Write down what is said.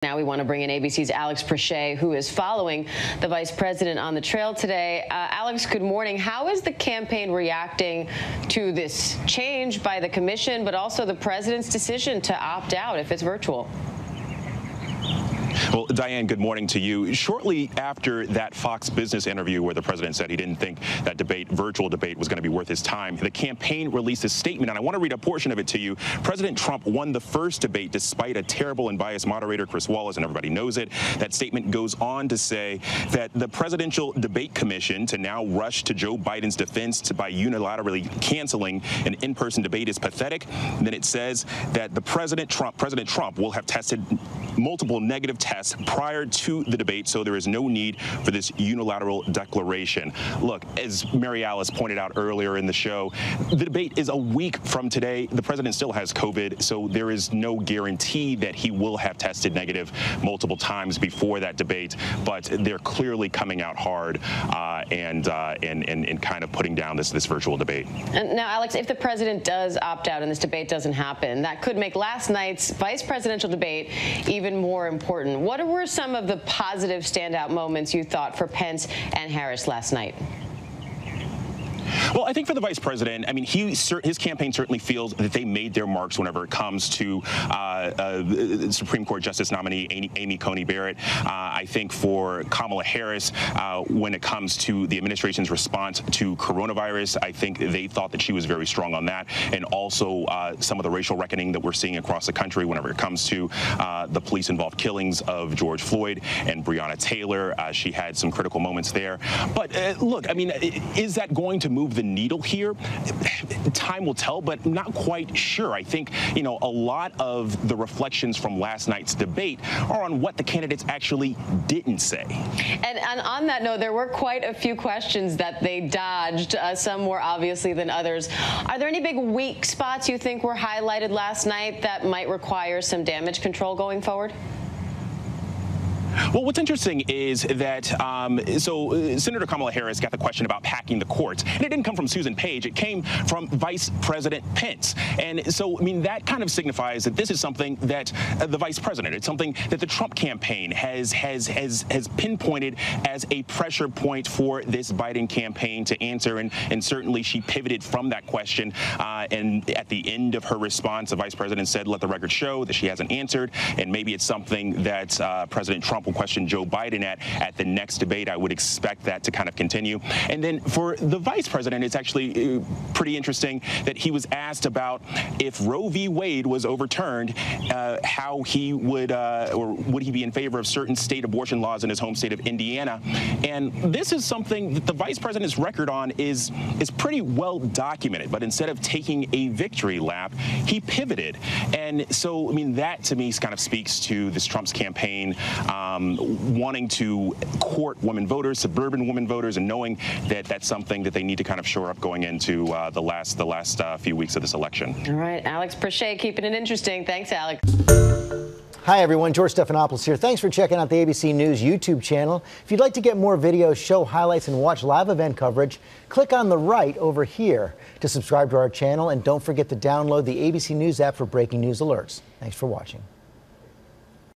Now we want to bring in ABC's Alex Prochet, who is following the vice president on the trail today. Alex, good morning. How is the campaign reacting to this change by the commission, but also the president's decision to opt out if it's virtual? Well, Diane, good morning to you. Shortly after that Fox Business interview where the president said he didn't think that virtual debate was going to be worth his time, the campaign released a statement, and I want to read a portion of it to you. President Trump won the first debate despite a terrible and biased moderator, Chris Wallace, and everybody knows it. That statement goes on to say that the Presidential Debate Commission to now rush to Joe Biden's defense by unilaterally canceling an in-person debate is pathetic. And then it says that President Trump will have tested multiple negative tests prior to the debate, so there is no need for this unilateral declaration. Look, as Mary Alice pointed out earlier in the show, the debate is a week from today. The president still has COVID, so there is no guarantee that he will have tested negative multiple times before that debate, but they're clearly coming out hard and kind of putting down this virtual debate. And now, Alex, if the president does opt out and this debate doesn't happen, that could make last night's vice presidential debate even more important. What were some of the positive standout moments you thought for Pence and Harris last night? Well, I think for the vice president, I mean, his campaign certainly feels that they made their marks whenever it comes to Supreme Court Justice nominee Amy Coney Barrett. I think for Kamala Harris, when it comes to the administration's response to coronavirus, I think they thought that she was very strong on that. And also some of the racial reckoning that we're seeing across the country whenever it comes to the police-involved killings of George Floyd and Breonna Taylor. She had some critical moments there. But look, I mean, is that going to move the needle here? Time will tell, but not quite sure. I think, you know, a lot of the reflections from last night's debate are on what the candidates actually didn't say. And on that note, there were quite a few questions that they dodged, some more obviously than others. Are there any big weak spots you think were highlighted last night that might require some damage control going forward? Well, what's interesting is that Senator Kamala Harris got the question about packing the courts, and it didn't come from Susan Page. It came from Vice President Pence. And so, I mean, that kind of signifies that this is something that the vice president, it's something that the Trump campaign has pinpointed as a pressure point for this Biden campaign to answer. And certainly she pivoted from that question. And at the end of her response, the vice president said, let the record show that she hasn't answered. And maybe it's something that President Trump will question Joe Biden at the next debate. I would expect that to kind of continue. And then for the vice president, it's actually pretty interesting that he was asked about if Roe v. Wade was overturned, how he would, or would he be in favor of certain state abortion laws in his home state of Indiana. And this is something that the vice president's record on is pretty well documented. But instead of taking a victory lap, he pivoted. And so, I mean, that to me kind of speaks to this Trump's campaign wanting to court women voters, suburban women voters, and knowing that that's something that they need to kind of shore up going into the last few weeks of this election. All right, Alex Prochet, keeping it interesting. Thanks, Alex. Hi, everyone. George Stephanopoulos here. Thanks for checking out the ABC News YouTube channel. If you'd like to get more videos, show highlights, and watch live event coverage, click on the right over here to subscribe to our channel. And don't forget to download the ABC News app for breaking news alerts. Thanks for watching.